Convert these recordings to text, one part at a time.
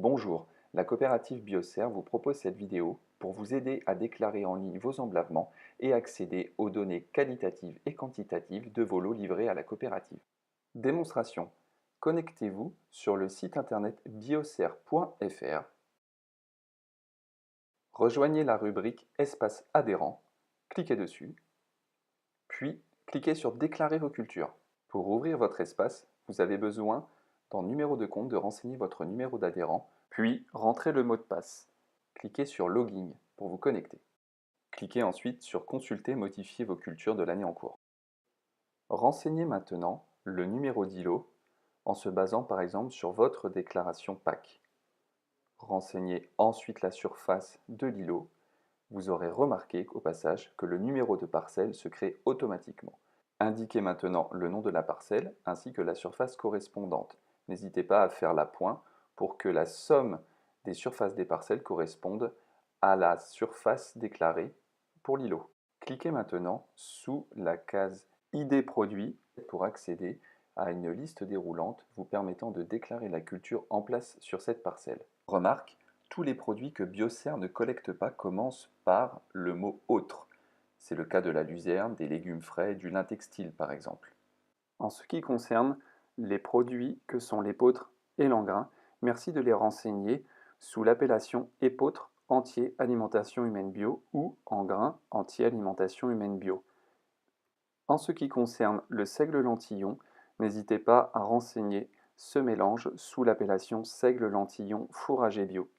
Bonjour, la coopérative Bioserre vous propose cette vidéo pour vous aider à déclarer en ligne vos emblavements et accéder aux données qualitatives et quantitatives de vos lots livrés à la coopérative. Démonstration. Connectez-vous sur le site internet bioserre.fr, rejoignez la rubrique Espace adhérent, cliquez dessus, puis cliquez sur Déclarer vos cultures. Pour ouvrir votre espace, vous avez besoin, dans Numéro de compte, de renseigner votre numéro d'adhérent, puis rentrez le mot de passe. Cliquez sur Login pour vous connecter. Cliquez ensuite sur Consulter, modifier vos cultures de l'année en cours. Renseignez maintenant le numéro d'îlot en se basant par exemple sur votre déclaration PAC. Renseignez ensuite la surface de l'îlot. Vous aurez remarqué au passage que le numéro de parcelle se crée automatiquement. Indiquez maintenant le nom de la parcelle ainsi que la surface correspondante. N'hésitez pas à faire l'appoint pour que la somme des surfaces des parcelles corresponde à la surface déclarée pour l'îlot. Cliquez maintenant sous la case ID produit pour accéder à une liste déroulante vous permettant de déclarer la culture en place sur cette parcelle. Remarque, tous les produits que Bioserre ne collecte pas commencent par le mot autre. C'est le cas de la luzerne, des légumes frais, du lin textile par exemple. En ce qui concerne les produits que sont l'épeautre et l'engrain, merci de les renseigner sous l'appellation épeautre entier alimentation humaine bio ou engrain entier alimentation humaine bio. En ce qui concerne le seigle lentillon, n'hésitez pas à renseigner ce mélange sous l'appellation seigle lentillon fourragé bio.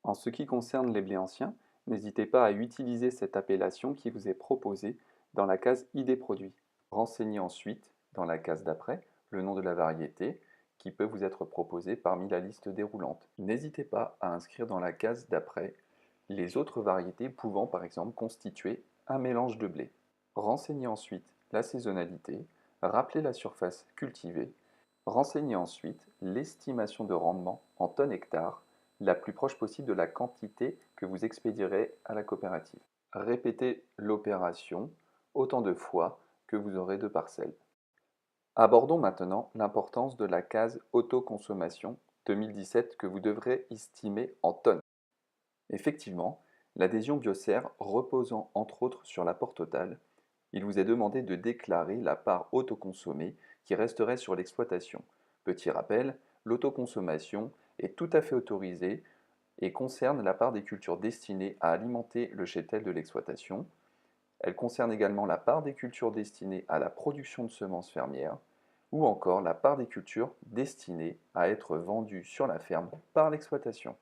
En ce qui concerne les blés anciens, n'hésitez pas à utiliser cette appellation qui vous est proposée dans la case ID produit. Renseignez ensuite, dans la case d'après, le nom de la variété qui peut vous être proposée parmi la liste déroulante. N'hésitez pas à inscrire dans la case d'après les autres variétés pouvant par exemple constituer un mélange de blé. Renseignez ensuite la saisonnalité, rappelez la surface cultivée, renseignez ensuite l'estimation de rendement en tonnes hectares la plus proche possible de la quantité que vous expédierez à la coopérative. Répétez l'opération autant de fois que vous aurez de parcelles. Abordons maintenant l'importance de la case autoconsommation 2017 que vous devrez estimer en tonnes. Effectivement, l'adhésion Bioserre reposant entre autres sur l'apport total, il vous est demandé de déclarer la part autoconsommée qui resterait sur l'exploitation. Petit rappel, l'autoconsommation est tout à fait autorisée et concerne la part des cultures destinées à alimenter le cheptel de l'exploitation. Elle concerne également la part des cultures destinées à la production de semences fermières ou encore la part des cultures destinées à être vendues sur la ferme par l'exploitation.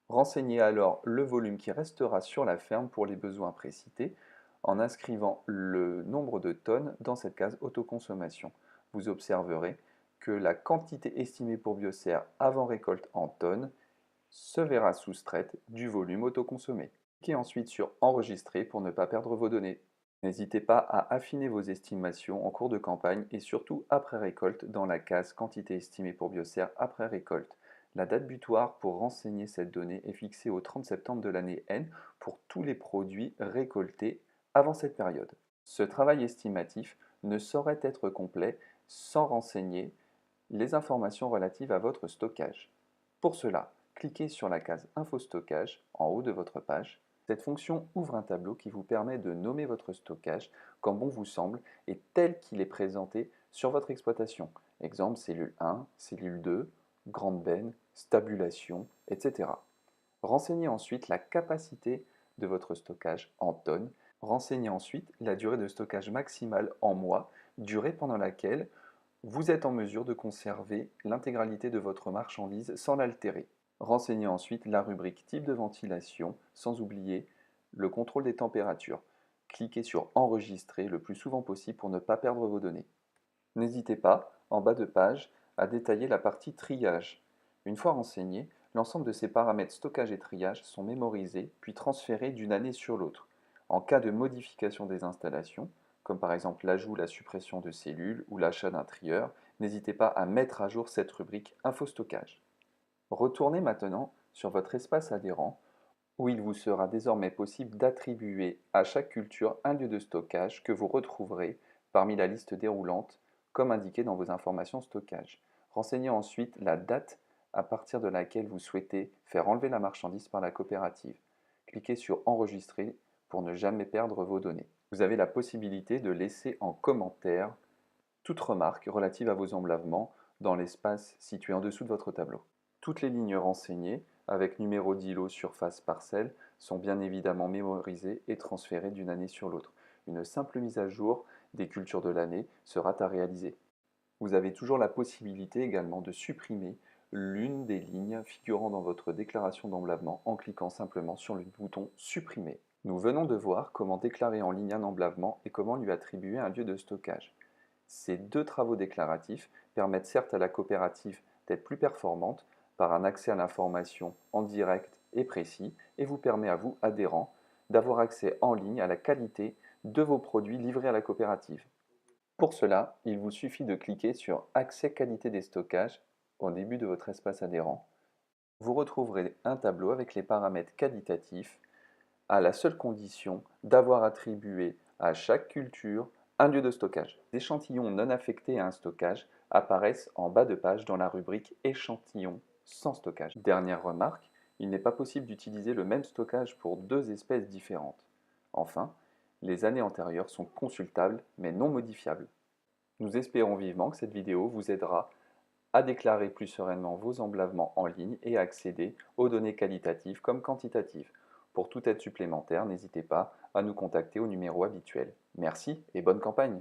Renseignez alors le volume qui restera sur la ferme pour les besoins précités en inscrivant le nombre de tonnes dans cette case autoconsommation. Vous observerez que la quantité estimée pour Bioserre avant récolte en tonnes se verra soustraite du volume autoconsommé. Cliquez ensuite sur Enregistrer pour ne pas perdre vos données. N'hésitez pas à affiner vos estimations en cours de campagne et surtout après récolte dans la case Quantité estimée pour Bioserre après récolte. La date butoir pour renseigner cette donnée est fixée au 30 septembre de l'année N pour tous les produits récoltés avant cette période. Ce travail estimatif ne saurait être complet sans renseigner les informations relatives à votre stockage. Pour cela, cliquez sur la case Info stockage en haut de votre page. Cette fonction ouvre un tableau qui vous permet de nommer votre stockage comme bon vous semble et tel qu'il est présenté sur votre exploitation. Exemple cellule 1, cellule 2, grande benne, stabulation, etc. Renseignez ensuite la capacité de votre stockage en tonnes. Renseignez ensuite la durée de stockage maximale en mois, durée pendant laquelle vous êtes en mesure de conserver l'intégralité de votre marchandise sans l'altérer. Renseignez ensuite la rubrique type de ventilation, sans oublier le contrôle des températures. Cliquez sur Enregistrer le plus souvent possible pour ne pas perdre vos données. N'hésitez pas, en bas de page, à détailler la partie triage. Une fois renseigné, l'ensemble de ces paramètres stockage et triage sont mémorisés puis transférés d'une année sur l'autre. En cas de modification des installations, comme par exemple l'ajout ou la suppression de cellules ou l'achat d'un trieur, n'hésitez pas à mettre à jour cette rubrique Info stockage. Retournez maintenant sur votre espace adhérent où il vous sera désormais possible d'attribuer à chaque culture un lieu de stockage que vous retrouverez parmi la liste déroulante comme indiqué dans vos informations stockage. Renseignez ensuite la date à partir de laquelle vous souhaitez faire enlever la marchandise par la coopérative. Cliquez sur Enregistrer pour ne jamais perdre vos données. Vous avez la possibilité de laisser en commentaire toute remarque relative à vos emblavements dans l'espace situé en dessous de votre tableau. Toutes les lignes renseignées, avec numéro d'îlot, surface, parcelle, sont bien évidemment mémorisées et transférées d'une année sur l'autre. Une simple mise à jour des cultures de l'année sera à réaliser. Vous avez toujours la possibilité également de supprimer l'une des lignes figurant dans votre déclaration d'emblavement en cliquant simplement sur le bouton Supprimer. Nous venons de voir comment déclarer en ligne un emblavement et comment lui attribuer un lieu de stockage. Ces deux travaux déclaratifs permettent certes à la coopérative d'être plus performante par un accès à l'information en direct et précis et vous permet à vous, adhérents, d'avoir accès en ligne à la qualité de vos produits livrés à la coopérative. Pour cela, il vous suffit de cliquer sur Accès qualité des stockages au début de votre espace adhérent. Vous retrouverez un tableau avec les paramètres qualitatifs à la seule condition d'avoir attribué à chaque culture un lieu de stockage. Des échantillons non affectés à un stockage apparaissent en bas de page dans la rubrique Échantillons sans stockage. Dernière remarque, il n'est pas possible d'utiliser le même stockage pour deux espèces différentes. Enfin, les années antérieures sont consultables mais non modifiables. Nous espérons vivement que cette vidéo vous aidera à déclarer plus sereinement vos emblavements en ligne et à accéder aux données qualitatives comme quantitatives. Pour toute aide supplémentaire, n'hésitez pas à nous contacter au numéro habituel. Merci et bonne campagne!